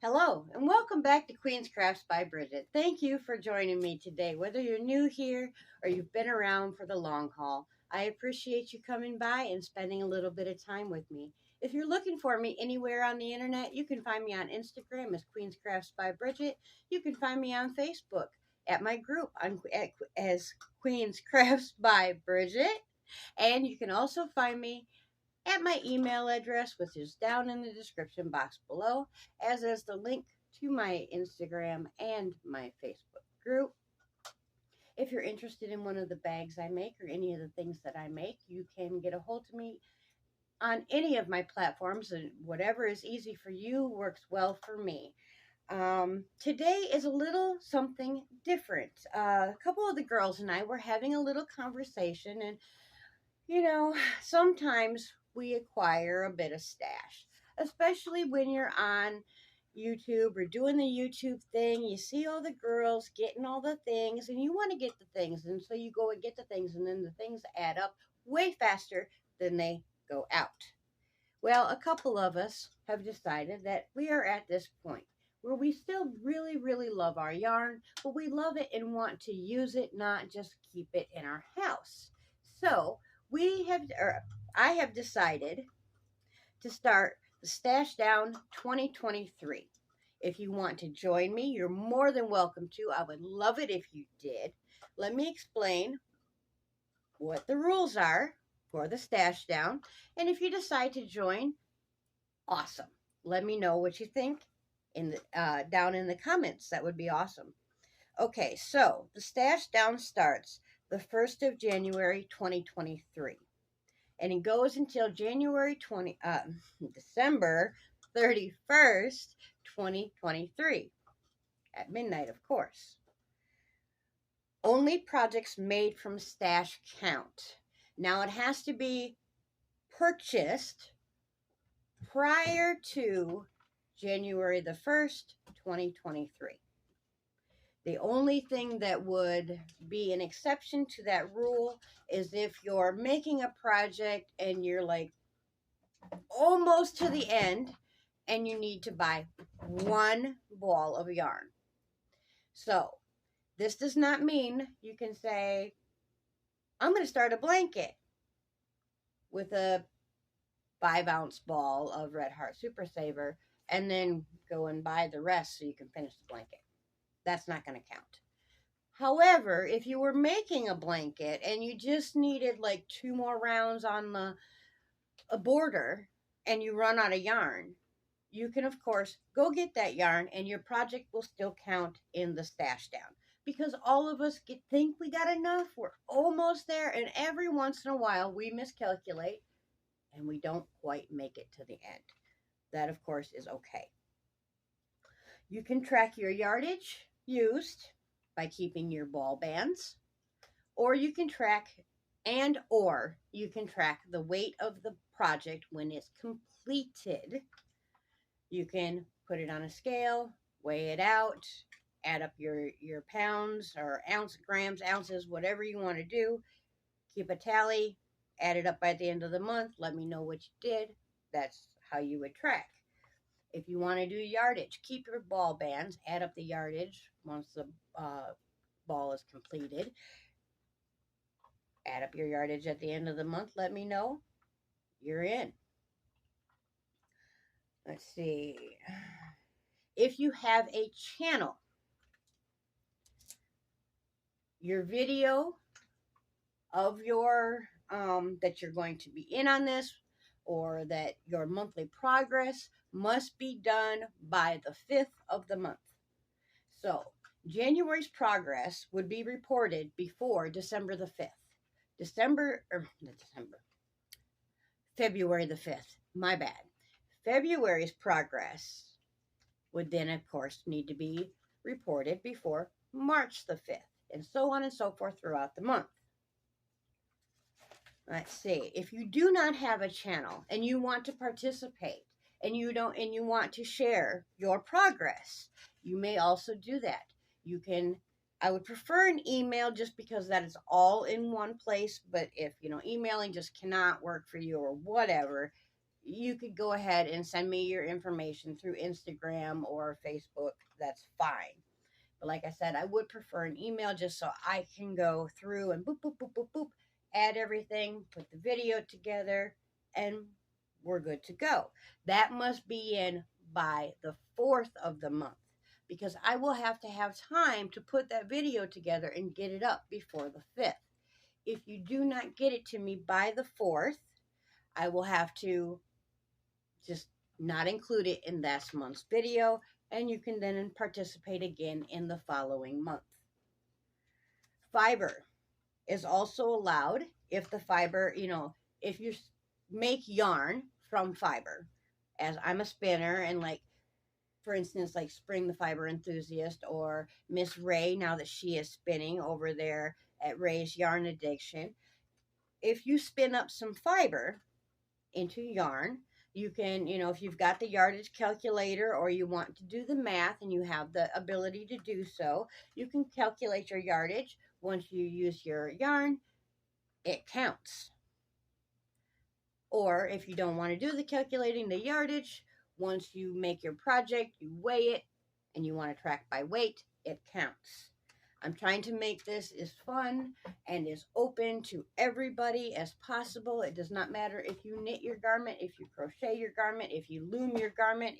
Hello, and welcome back to Queen's Crafts by Bridget. Thank you for joining me today. Whether you're new here or you've been around for the long haul, I appreciate you coming by and spending a little bit of time with me. If you're looking for me anywhere on the internet, you can find me on Instagram as Queen's Crafts by Bridget. You can find me on Facebook at my group as Queen's Crafts by Bridget. And you can also find me at my email address, which is down in the description box below, as is the link to my Instagram and my Facebook group. If you're interested in one of the bags I make or any of the things that I make, you can get a hold of me on any of my platforms, and whatever is easy for you works well for me. Today is a little something different. A couple of the girls and I were having a little conversation, and sometimes we acquire a bit of stash, especially when you're on YouTube or doing the YouTube thing. You see all the girls getting all the things and you want to get the things. And so you go and get the things, and then the things add up way faster than they go out. Well, a couple of us have decided that we are at this point where we still really, really love our yarn, but we love it and want to use it, not just keep it in our house. So I have decided to start the Stash Down 2023. If you want to join me, you're more than welcome to. I would love it if you did. Let me explain what the rules are for the Stash Down. And if you decide to join, awesome. Let me know what you think down in the comments. That would be awesome. Okay, so the Stash Down starts the 1st of January 2023. And it goes until December 31st, 2023, at midnight, of course. Only projects made from stash count. Now, it has to be purchased prior to January the 1st, 2023. The only thing that would be an exception to that rule is if you're making a project and you're like almost to the end and you need to buy one ball of yarn. So this does not mean you can say, I'm going to start a blanket with a 5-ounce ball of Red Heart Super Saver and then go and buy the rest so you can finish the blanket. That's not going to count. However, if you were making a blanket and you just needed like 2 more rounds on a border and you run out of yarn, you can, of course, go get that yarn and your project will still count in the Stash Down. Because all of us think we got enough. We're almost there, and every once in a while we miscalculate and we don't quite make it to the end. That, of course, is okay. You can track your yardage used by keeping your ball bands, or you can track the weight of the project when it's completed. You can put it on a scale, weigh it out, add up your pounds or grams, ounces, whatever you want to do. Keep a tally, add it up by the end of the month. Let me know what you did. That's how you would track. If you want to do yardage, keep your ball bands, add up the yardage once the ball is completed. Add up your yardage at the end of the month. Let me know. You're in. Let's see. If you have a channel, your video of your that you're going to be in on this, or that your monthly progress must be done by the 5th of the month. So January's progress would be reported before December the 5th. February the 5th. My bad. February's progress would then, of course, need to be reported before March the 5th, and so on and so forth throughout the month. Let's see. If you do not have a channel and you want to participate and you want to share your progress, you may also do that. I would prefer an email just because that is all in one place, but if, emailing just cannot work for you or whatever, you could go ahead and send me your information through Instagram or Facebook. That's fine. But like I said, I would prefer an email just so I can go through and boop, boop, boop, boop, boop, add everything, put the video together, and we're good to go. That must be in by the 4th of the month because I will have to have time to put that video together and get it up before the 5th. If you do not get it to me by the 4th, I will have to just not include it in that month's video, and you can then participate again in the following month. Fiber is also allowed if the fiber, if you make yarn from fiber, as I'm a spinner, and like, for instance, like Spring the Fiber Enthusiast or Miss Ray, now that she is spinning over there at Ray's Yarn Addiction, if you spin up some fiber into yarn, you can, if you've got the yardage calculator or you want to do the math and you have the ability to do so, you can calculate your yardage. Once you use your yarn, it counts. Or if you don't want to do the calculating the yardage, once you make your project, you weigh it, and you want to track by weight, it counts. I'm trying to make this as fun and as open to everybody as possible. It does not matter if you knit your garment, if you crochet your garment, if you loom your garment,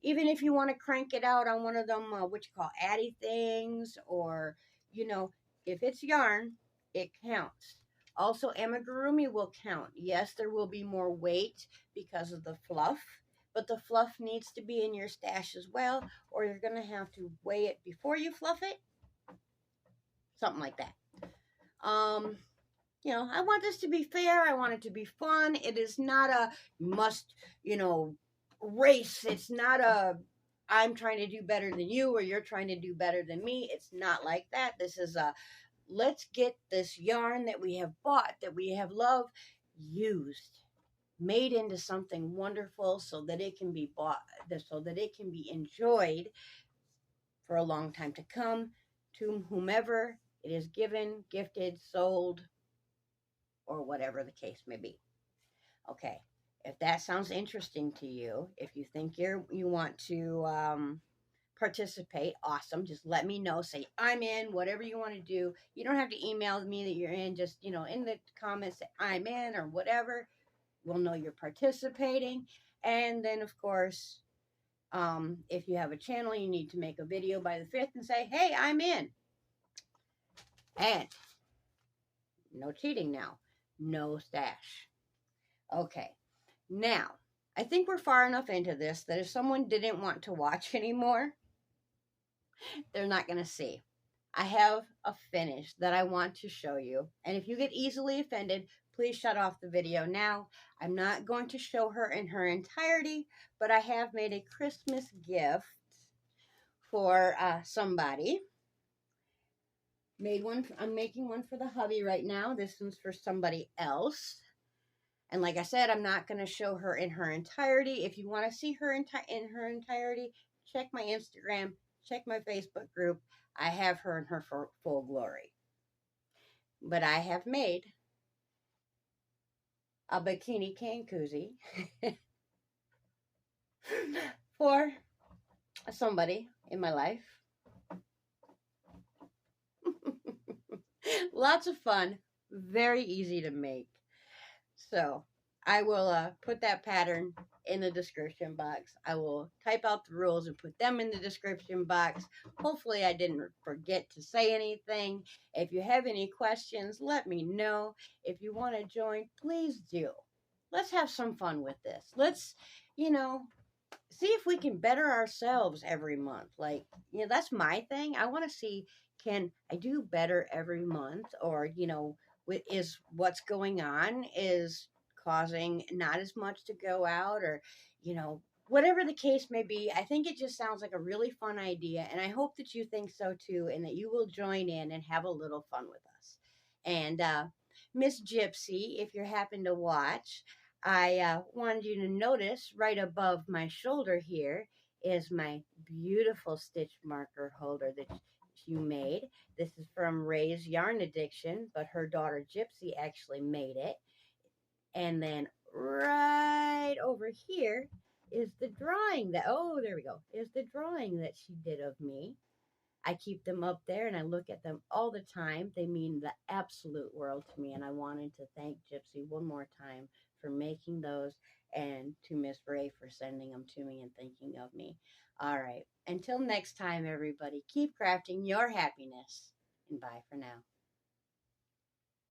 even if you want to crank it out on one of them, what you call Addy things, or, if it's yarn, it counts. Also, amigurumi will count. Yes, there will be more weight because of the fluff, but the fluff needs to be in your stash as well, or you're going to have to weigh it before you fluff it. Something like that. I want this to be fair. I want it to be fun. It is not a must, race. It's not a I'm trying to do better than you or you're trying to do better than me. It's not like that. This is a let's get this yarn that we have bought, that we have loved, used, made into something wonderful so that it can be bought, so that it can be enjoyed for a long time to come to whomever it is given, gifted, sold, or whatever the case may be. Okay, if that sounds interesting to you, if you think you want to participate, awesome. Just let me know. Say, I'm in, whatever you want to do. You don't have to email me that you're in. Just, in the comments, say, I'm in or whatever. We'll know you're participating. And then, of course, if you have a channel, you need to make a video by the 5th and say, hey, I'm in. And no cheating now. No stash. Okay. Now, I think we're far enough into this that if someone didn't want to watch anymore, they're not going to see. I have a finish that I want to show you. And if you get easily offended, please shut off the video now. I'm not going to show her in her entirety, but I have made a Christmas gift for somebody. I'm making one for the hubby right now. This one's for somebody else. And like I said, I'm not going to show her in her entirety. If you want to see her in her entirety, check my Instagram, check my Facebook group. I have her in her full glory. But I have made a bikini can koozie for somebody in my life. Lots of fun, very easy to make. So I will put that pattern in the description box. I will type out the rules and put them in the description box. Hopefully I didn't forget to say anything. If you have any questions, let me know. If you want to join, please do. Let's have some fun with this. Let's, see if we can better ourselves every month. Like, that's my thing. I want to see, can I do better every month? Or, is what's going on is causing not as much to go out, or, whatever the case may be. I think it just sounds like a really fun idea. And I hope that you think so too, and that you will join in and have a little fun with us. And Miss Gypsy, if you happen to watch, I wanted you to notice right above my shoulder here is my beautiful stitch marker holder that you made. This is from Ray's Yarn Addiction, but her daughter Gypsy actually made it. And then right over here is the drawing that, oh, there we go, is the drawing that she did of me. I keep them up there and I look at them all the time. They mean the absolute world to me. And I wanted to thank Gypsy one more time for making those, and to Miss Ray for sending them to me and thinking of me. All right. Until next time, everybody, keep crafting your happiness. And bye for now.